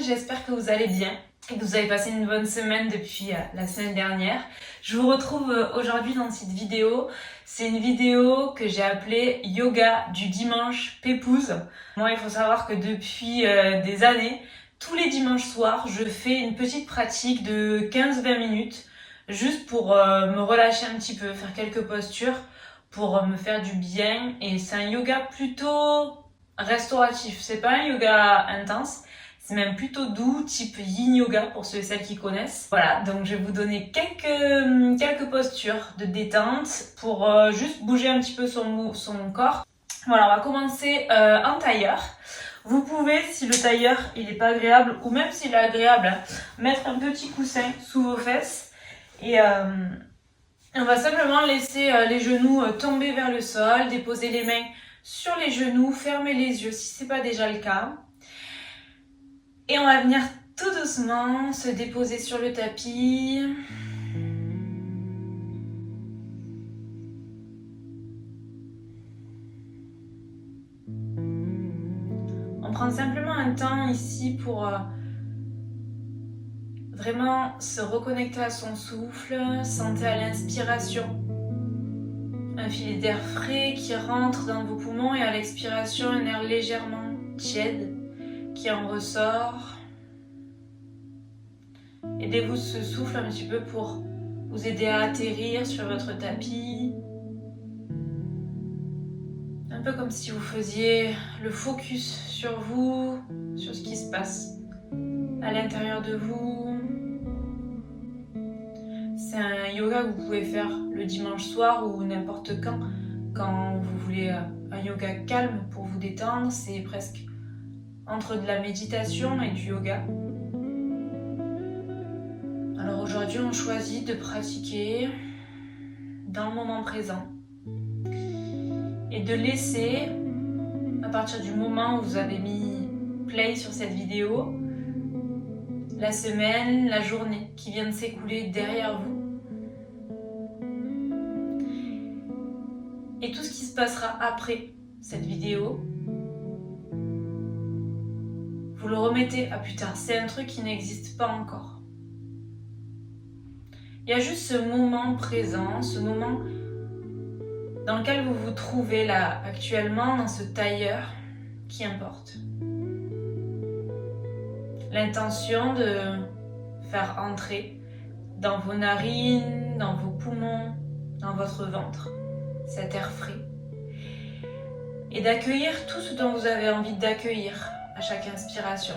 j'espère que vous allez bien et que vous avez passé une bonne semaine depuis la semaine dernière. Je vous retrouve aujourd'hui dans cette vidéo. C'est une vidéo que j'ai appelée Yoga du dimanche Pépouze. Moi, il faut savoir que depuis des années, tous les dimanches soirs, je fais une petite pratique de 15-20 minutes juste pour me relâcher un petit peu, faire quelques postures pour me faire du bien. Et c'est un yoga plutôt restauratif, c'est pas un yoga intense, c'est même plutôt doux, type yin yoga pour ceux et celles qui connaissent. Voilà, donc je vais vous donner quelques postures de détente pour juste bouger un petit peu son corps. Voilà, on va commencer en tailleur. Vous pouvez, si le tailleur il est pas agréable, ou même s'il est agréable, mettre un petit coussin sous vos fesses et on va simplement laisser les genoux tomber vers le sol, déposer les mains sur les genoux, fermer les yeux si ce n'est pas déjà le cas. Et on va venir tout doucement se déposer sur le tapis. On prend simplement un temps ici pour vraiment se reconnecter à son souffle. Sentez à l'inspiration un filet d'air frais qui rentre dans vos poumons et à l'expiration un air légèrement tiède qui en ressort. Aidez-vous ce souffle un petit peu pour vous aider à atterrir sur votre tapis. Un peu comme si vous faisiez le focus sur vous, sur ce qui se passe à l'intérieur de vous. C'est un yoga que vous pouvez faire le dimanche soir ou n'importe quand vous voulez un yoga calme pour vous détendre. C'est presque entre de la méditation et du yoga. Alors aujourd'hui, on choisit de pratiquer dans le moment présent et de laisser, à partir du moment où vous avez mis play sur cette vidéo, la semaine, la journée qui vient de s'écouler derrière vous. Et tout ce qui se passera après cette vidéo, vous le remettez à plus tard. C'est un truc qui n'existe pas encore. Il y a juste ce moment présent, ce moment dans lequel vous vous trouvez là actuellement dans ce tailleur qui importe. L'intention de faire entrer dans vos narines, dans vos poumons, dans votre ventre, cet air frais. Et d'accueillir tout ce dont vous avez envie d'accueillir à chaque inspiration.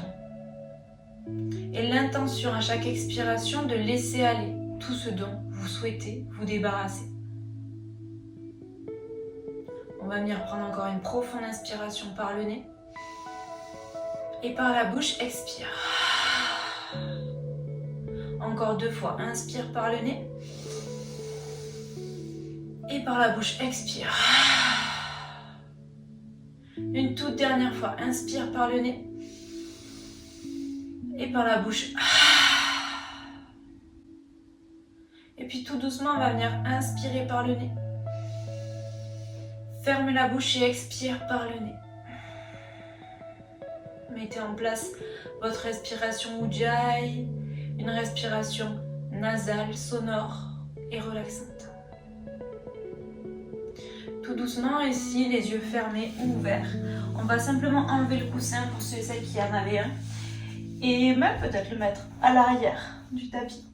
Et l'intention à chaque expiration de laisser aller tout ce dont vous souhaitez vous débarrasser. On va venir prendre encore une profonde inspiration par le nez. Et par la bouche, expire. Encore 2 fois, inspire par le nez. Et par la bouche, expire. Une toute dernière fois, inspire par le nez. Et par la bouche. Et puis tout doucement, on va venir inspirer par le nez. Ferme la bouche et expire par le nez. Mettez en place votre respiration Ujjayi, une respiration nasale, sonore et relaxante. Tout doucement, ici, les yeux fermés ou ouverts. On va simplement enlever le coussin pour ceux et celles qui en avaient un. Et même peut-être le mettre à l'arrière du tapis.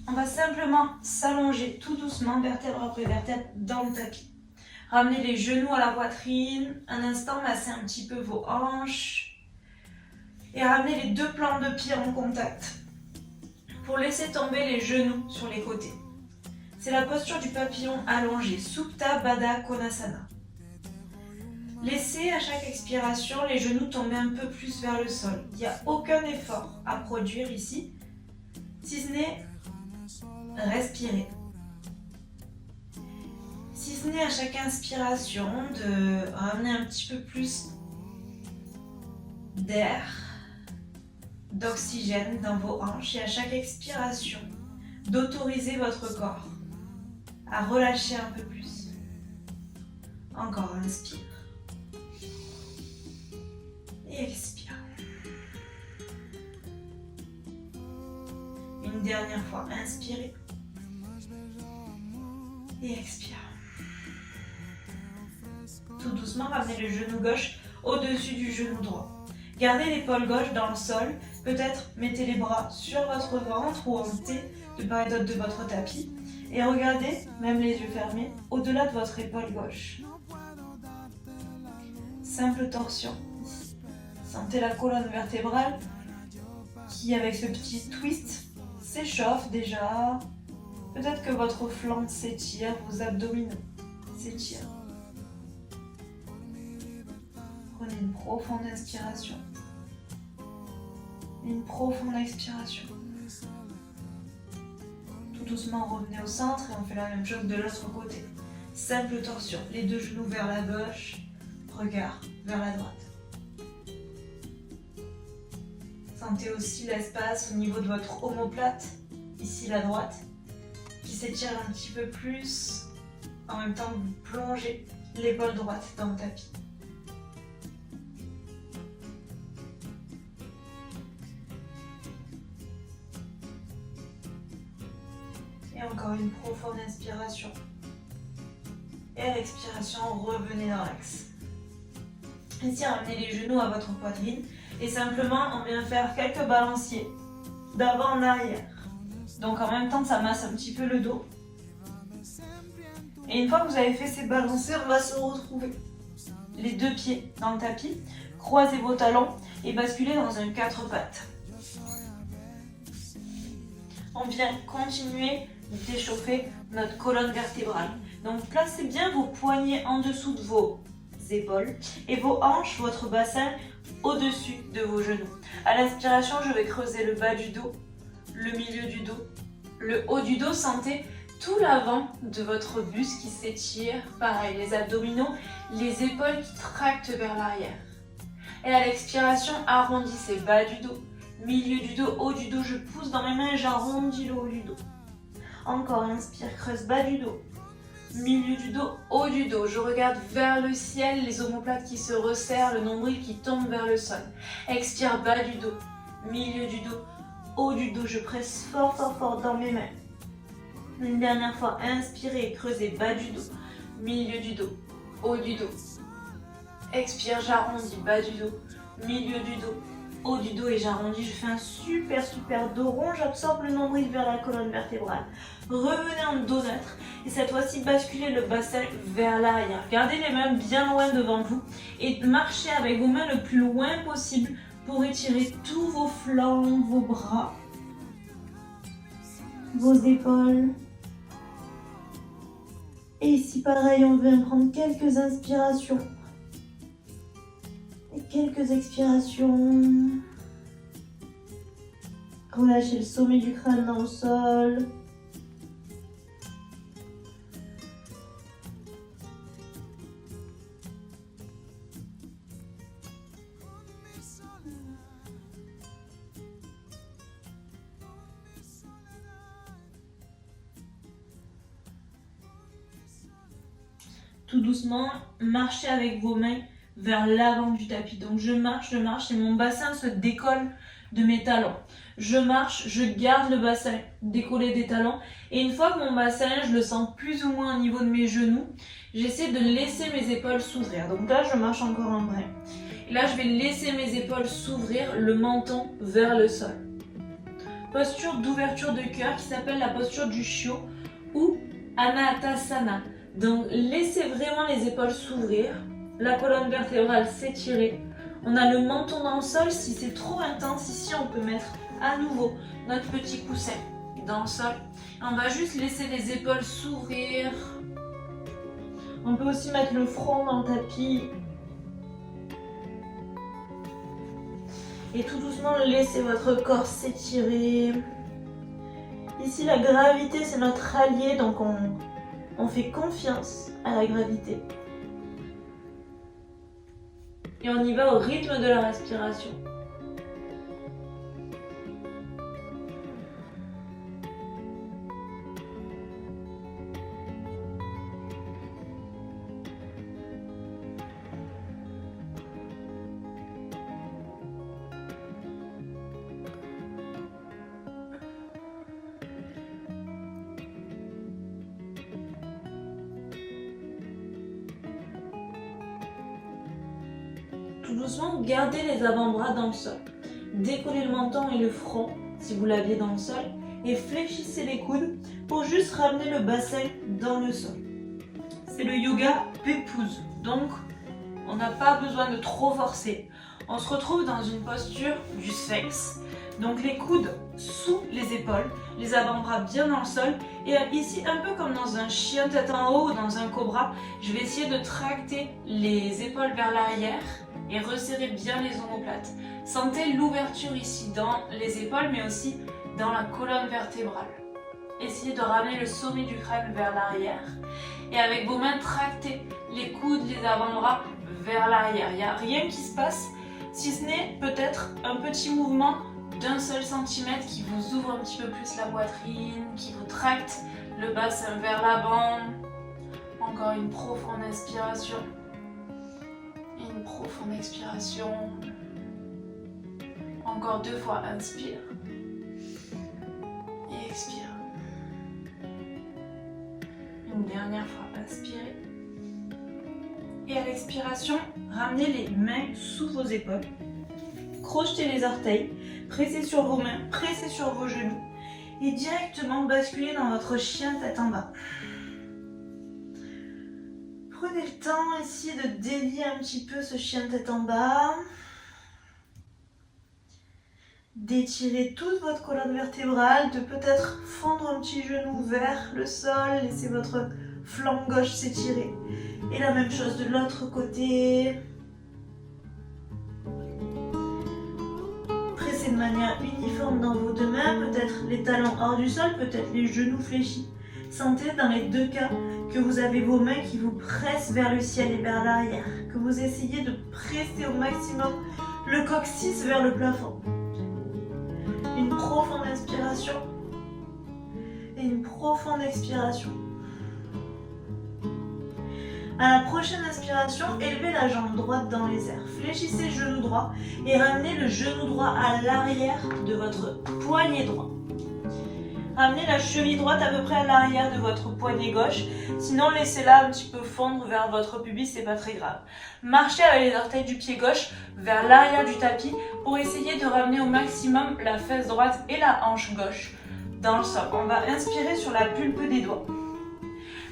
On va simplement s'allonger tout doucement, vertèbre après vertèbre, dans le tapis. Ramenez les genoux à la poitrine. Un instant, massez un petit peu vos hanches. Et ramenez les 2 plantes de pied en contact pour laisser tomber les genoux sur les côtés. C'est la posture du papillon allongé, Supta Baddha Konasana. Laissez à chaque expiration les genoux tomber un peu plus vers le sol. Il n'y a aucun effort à produire ici, si ce n'est respirer. Si ce n'est à chaque inspiration de ramener un petit peu plus d'air, d'oxygène dans vos hanches et à chaque expiration d'autoriser votre corps à relâcher un peu plus. Encore, inspire et expire. Une dernière fois, inspirez. Et expire. Tout doucement, ramenez le genou gauche au-dessus du genou droit. Gardez l'épaule gauche dans le sol. Peut-être mettez les bras sur votre ventre ou en T de part et d'autre de votre tapis. Et regardez, même les yeux fermés, au-delà de votre épaule gauche. Simple torsion. Sentez la colonne vertébrale qui, avec ce petit twist, s'échauffe déjà. Peut-être que votre flanc s'étire, vos abdominaux s'étirent. Prenez une profonde inspiration. Une profonde expiration. Tout doucement, revenez au centre et on fait la même chose de l'autre côté. Simple torsion, les deux genoux vers la gauche, regard vers la droite. Sentez aussi l'espace au niveau de votre omoplate, ici la droite, qui s'étire un petit peu plus. En même temps, vous plongez l'épaule droite dans le tapis. Et encore une profonde inspiration. Et à l'expiration, revenez dans l'axe. Ici, ramenez les genoux à votre poitrine. Et simplement, on vient faire quelques balanciers d'avant en arrière. Donc en même temps, ça masse un petit peu le dos. Et une fois que vous avez fait ces balanciers, on va se retrouver les deux pieds dans le tapis. Croisez vos talons et basculez dans un 4 pattes. On vient continuer d'échauffer notre colonne vertébrale. Donc placez bien vos poignets en dessous de vos épaules et vos hanches, votre bassin au-dessus de vos genoux. À l'inspiration, je vais creuser le bas du dos, le milieu du dos, le haut du dos. Sentez tout l'avant de votre buste qui s'étire. Pareil, les abdominaux, les épaules qui tractent vers l'arrière. Et à l'expiration, arrondissez bas du dos, milieu du dos, haut du dos. Je pousse dans mes mains et j'arrondis le haut du dos. Encore, inspire, creuse bas du dos, milieu du dos, haut du dos. Je regarde vers le ciel, les omoplates qui se resserrent, le nombril qui tombe vers le sol. Expire, bas du dos, milieu du dos, haut du dos. Je presse fort, fort, fort dans mes mains. Une dernière fois, inspirez, creusez bas du dos, milieu du dos, haut du dos. Expire, j'arrondis, bas du dos, milieu du dos, haut du dos et j'arrondis. Je fais un super, super dos rond. J'absorbe le nombril vers la colonne vertébrale. Revenez en dos neutre et cette fois-ci basculez le bassin vers l'arrière. Gardez les mains bien loin devant vous et marchez avec vos mains le plus loin possible pour étirer tous vos flancs, vos bras, vos épaules. Et ici pareil, on vient prendre quelques inspirations et quelques expirations. Relâchez le sommet du crâne dans le sol. Tout doucement, marchez avec vos mains vers l'avant du tapis. Donc je marche et mon bassin se décolle de mes talons. Je marche, je garde le bassin décollé des talons. Et une fois que mon bassin, je le sens plus ou moins au niveau de mes genoux, j'essaie de laisser mes épaules s'ouvrir. Donc là, je marche encore un brin. Et là, je vais laisser mes épaules s'ouvrir, le menton vers le sol. Posture d'ouverture de cœur qui s'appelle la posture du chiot ou Anatasana. Donc laissez vraiment les épaules s'ouvrir, la colonne vertébrale s'étirer. On a le menton dans le sol. Si c'est trop intense, ici on peut mettre à nouveau notre petit coussin dans le sol. On va juste laisser les épaules s'ouvrir. On peut aussi mettre le front dans le tapis. Et tout doucement, laissez votre corps s'étirer. Ici, la gravité, c'est notre allié, donc on fait confiance à la gravité. Et on y va au rythme de la respiration. doucement, gardez les avant-bras dans le sol. Décollez le menton et le front si vous l'aviez dans le sol et fléchissez les coudes pour juste ramener le bassin dans le sol. C'est le yoga pépouze, donc on n'a pas besoin de trop forcer. On se retrouve dans une posture du sphinx. Donc les coudes sous les épaules, les avant-bras bien dans le sol. Et ici, un peu comme dans un chien tête en haut ou dans un cobra, je vais essayer de tracter les épaules vers l'arrière et resserrer bien les omoplates. Sentez l'ouverture ici dans les épaules, mais aussi dans la colonne vertébrale. Essayez de ramener le sommet du crâne vers l'arrière. Et avec vos mains, tractez les coudes, les avant-bras vers l'arrière. Il n'y a rien qui se passe, si ce n'est peut-être un petit mouvement d'un seul centimètre qui vous ouvre un petit peu plus la poitrine, qui vous tracte le bassin vers l'avant. Encore une profonde inspiration. Et une profonde expiration. Encore 2 fois, inspire. Et expire. Une dernière fois, inspirez. Et à l'expiration, ramenez les mains sous vos épaules. Crochetez les orteils, pressez sur vos mains, pressez sur vos genoux et directement basculez dans votre chien tête en bas. Prenez le temps ici de délier un petit peu ce chien tête en bas. D'étirer toute votre colonne vertébrale, de peut-être fendre un petit genou vers le sol, laissez votre flanc gauche s'étirer. Et la même chose de l'autre côté. Pressez de manière uniforme dans vos 2 mains, peut-être les talons hors du sol, peut-être les genoux fléchis. Sentez dans les 2 cas que vous avez vos mains qui vous pressent vers le ciel et vers l'arrière, que vous essayez de presser au maximum le coccyx vers le plafond. Une profonde inspiration et une profonde expiration. À la prochaine inspiration, élevez la jambe droite dans les airs. Fléchissez le genou droit et ramenez le genou droit à l'arrière de votre poignet droit. Ramenez la cheville droite à peu près à l'arrière de votre poignet gauche. Sinon, laissez-la un petit peu fondre vers votre pubis, c'est pas très grave. Marchez avec les orteils du pied gauche vers l'arrière du tapis pour essayer de ramener au maximum la fesse droite et la hanche gauche dans le sol. On va inspirer sur la pulpe des doigts.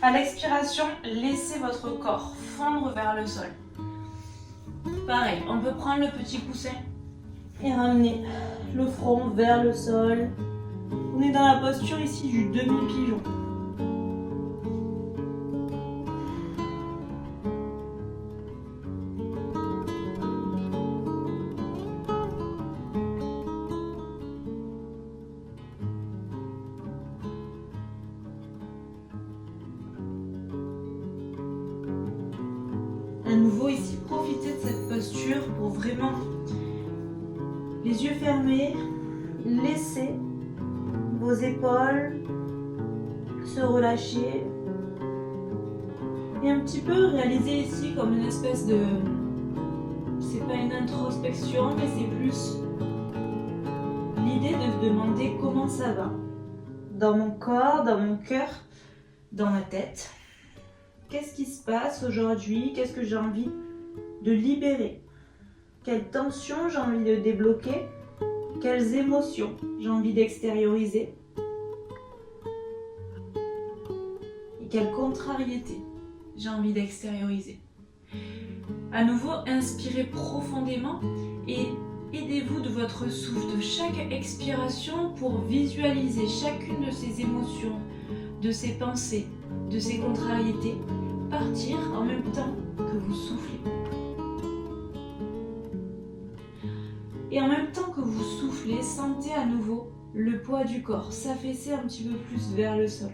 À l'expiration, laissez votre corps fondre vers le sol. Pareil, on peut prendre le petit coussin et ramener le front vers le sol. On est dans la posture ici du demi-pigeon. À nouveau ici, profitez de cette posture pour vraiment les yeux fermés, laisser vos épaules se relâcher et un petit peu réaliser ici comme une espèce de, c'est pas une introspection mais c'est plus l'idée de se demander comment ça va dans mon corps, dans mon cœur, dans ma tête. Qu'est-ce qui se passe aujourd'hui? Qu'est-ce que j'ai envie de libérer? Quelle tension j'ai envie de débloquer? Quelles émotions j'ai envie d'extérioriser? Et quelle contrariété j'ai envie d'extérioriser? À nouveau, inspirez profondément et aidez-vous de votre souffle, de chaque expiration pour visualiser chacune de ces émotions, de ces pensées, de ces contrariétés, partir en même temps que vous soufflez. Et en même temps que vous soufflez, sentez à nouveau le poids du corps s'affaisser un petit peu plus vers le sol.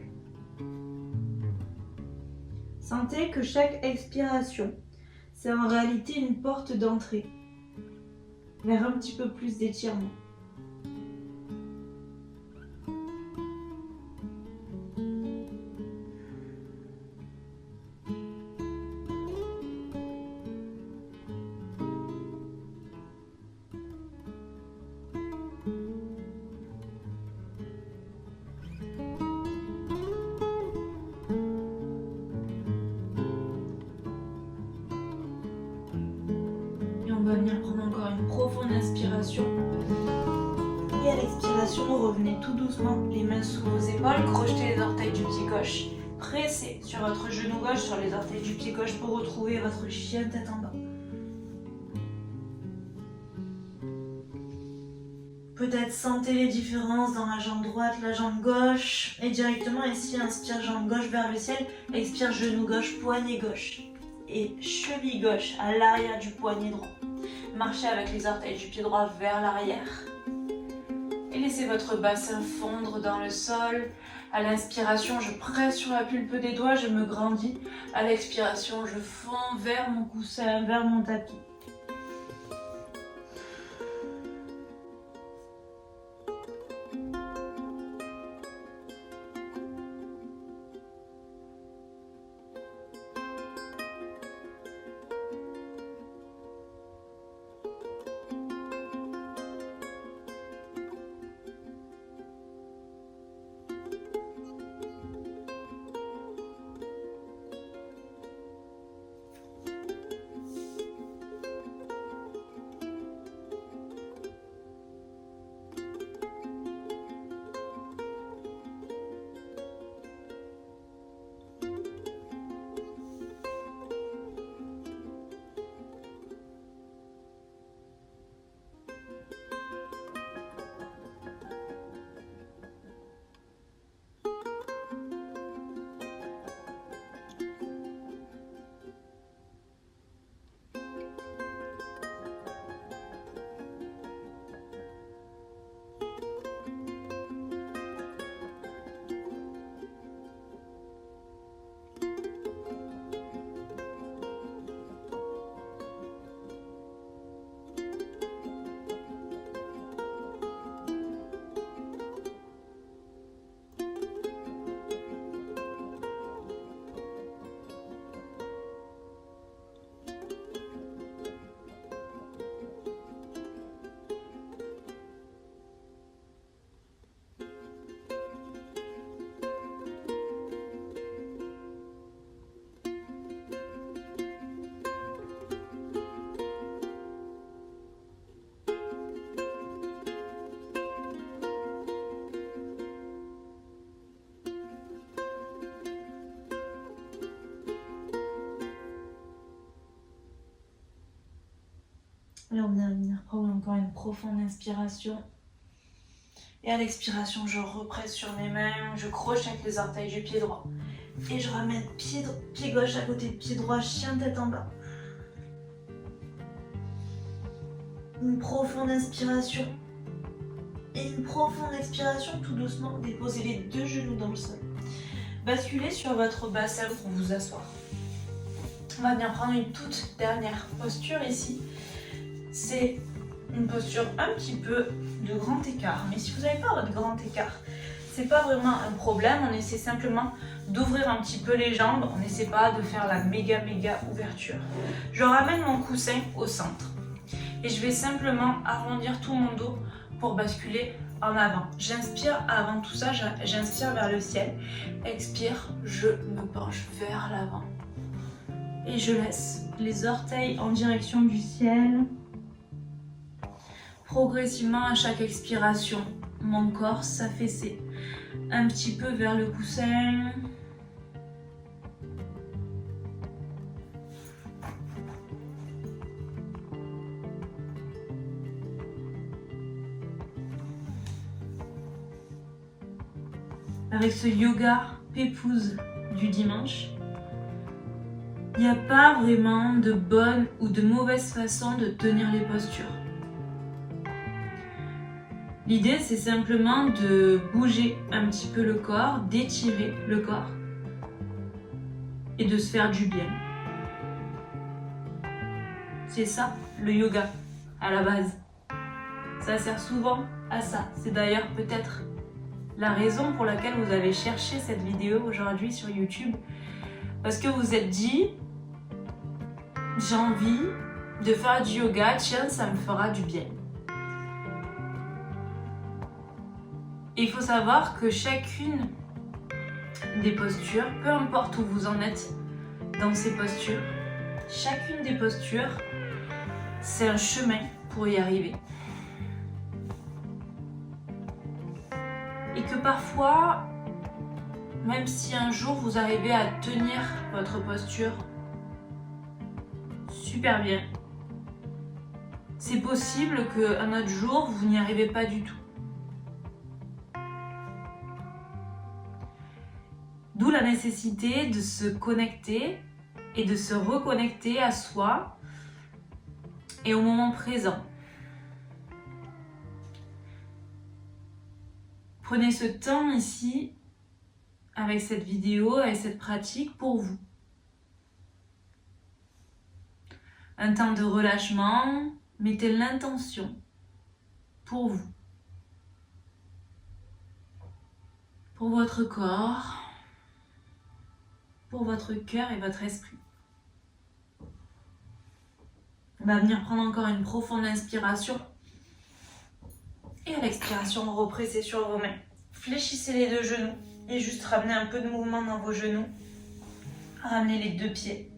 Sentez que chaque expiration, c'est en réalité une porte d'entrée vers un petit peu plus d'étirement. l'inspiration. Et à l'expiration, revenez tout doucement, les mains sous vos épaules, crochetez les orteils du pied gauche. Pressez sur votre genou gauche, sur les orteils du pied gauche pour retrouver votre chien tête en bas. Peut-être sentez les différences dans la jambe droite, la jambe gauche. Et directement ici, inspire jambe gauche vers le ciel, expire genou gauche, poignet gauche. Et cheville gauche à l'arrière du poignet droit. Marchez avec les orteils du pied droit vers l'arrière. Et laissez votre bassin fondre dans le sol. À l'inspiration, je presse sur la pulpe des doigts, je me grandis. À l'expiration, je fonds vers mon coussin, vers mon tapis. Là, on vient venir prendre encore une profonde inspiration. Et à l'expiration, je represse sur mes mains, je croche avec les orteils du pied droit. Et je ramène pied gauche à côté de pied droit, chien tête en bas. Une profonde inspiration. Et une profonde expiration, tout doucement. Déposez les deux genoux dans le sol. Basculez sur votre bassin pour vous asseoir. On va bien prendre une toute dernière posture ici. C'est une posture un petit peu de grand écart. Mais si vous n'avez pas votre grand écart, c'est pas vraiment un problème. On essaie simplement d'ouvrir un petit peu les jambes. On n'essaie pas de faire la méga ouverture. Je ramène mon coussin au centre. Et je vais simplement arrondir tout mon dos pour basculer en avant. J'inspire avant tout ça, j'inspire vers le ciel. Expire, je me penche vers l'avant. Et je laisse les orteils en direction du ciel. Progressivement, à chaque expiration, mon corps s'affaissait un petit peu vers le coussin. Avec ce yoga pépouze du dimanche, il n'y a pas vraiment de bonne ou de mauvaise façon de tenir les postures. L'idée, c'est simplement de bouger un petit peu le corps, d'étirer le corps et de se faire du bien. C'est ça, le yoga, à la base. Ça sert souvent à ça. C'est d'ailleurs peut-être la raison pour laquelle vous avez cherché cette vidéo aujourd'hui sur YouTube. Parce que vous êtes dit, j'ai envie de faire du yoga, tiens, ça me fera du bien. Et il faut savoir que chacune des postures, peu importe où vous en êtes dans ces postures, chacune des postures, c'est un chemin pour y arriver. et que parfois, même si un jour vous arrivez à tenir votre posture super bien, c'est possible qu'un autre jour, vous n'y arrivez pas du tout. D'où la nécessité de se connecter et de se reconnecter à soi et au moment présent. Prenez ce temps ici, avec cette vidéo, avec cette pratique pour vous. Un temps de relâchement, mettez l'intention pour vous, pour votre corps, pour votre cœur et votre esprit. On va venir prendre encore une profonde inspiration. Et à l'expiration, repressez sur vos mains. Fléchissez les deux genoux et juste ramenez un peu de mouvement dans vos genoux. Ramenez les deux pieds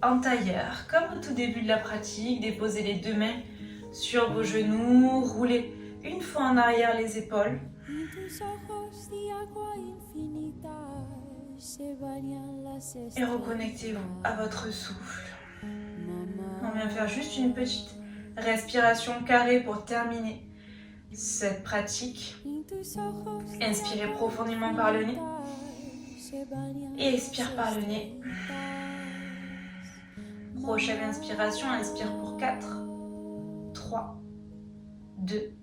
en tailleur, comme au tout début de la pratique. Déposez les deux mains sur vos genoux. Roulez une fois en arrière les épaules. Et reconnectez-vous à votre souffle. On vient faire juste une petite respiration carrée pour terminer cette pratique. Inspirez profondément par le nez et expire par le nez. Prochaine inspiration, inspire pour 4, 3, 2,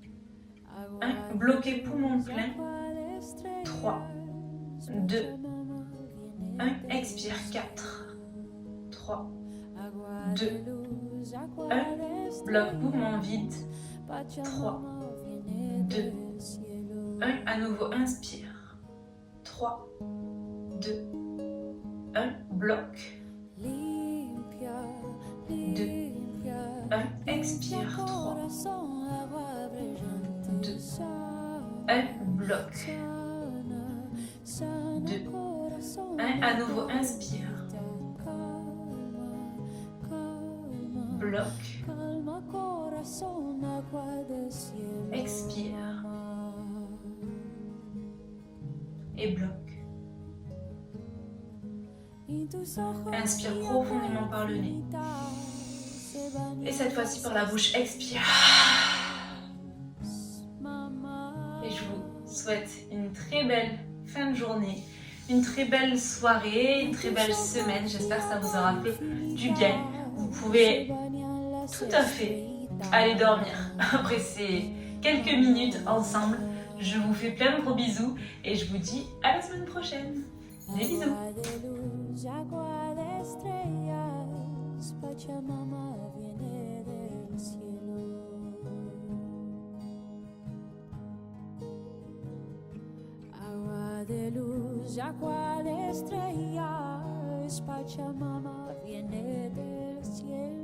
1. Bloquez poumon plein. 3, 2, 1. Expire 4, 3, 2, 1. Bloc poumon vide. 3, 2, 1. À nouveau, inspire. 3, 2, 1. Bloc. 2, 1. Expire. 3, 2, 1. Bloc. 2, 1. À nouveau, inspire. Bloc. Expire. Et bloc. Inspire profondément par le nez. Et cette fois-ci par la bouche, expire. Et je vous souhaite une très belle fin de journée, une très belle soirée, une très belle semaine. J'espère que ça vous aura fait du bien. Vous pouvez tout à fait aller dormir après ces quelques minutes ensemble. Je vous fais plein de gros bisous et je vous dis à la semaine prochaine. Des bisous. De luz, agua de estrellas, Pachamama viene del cielo.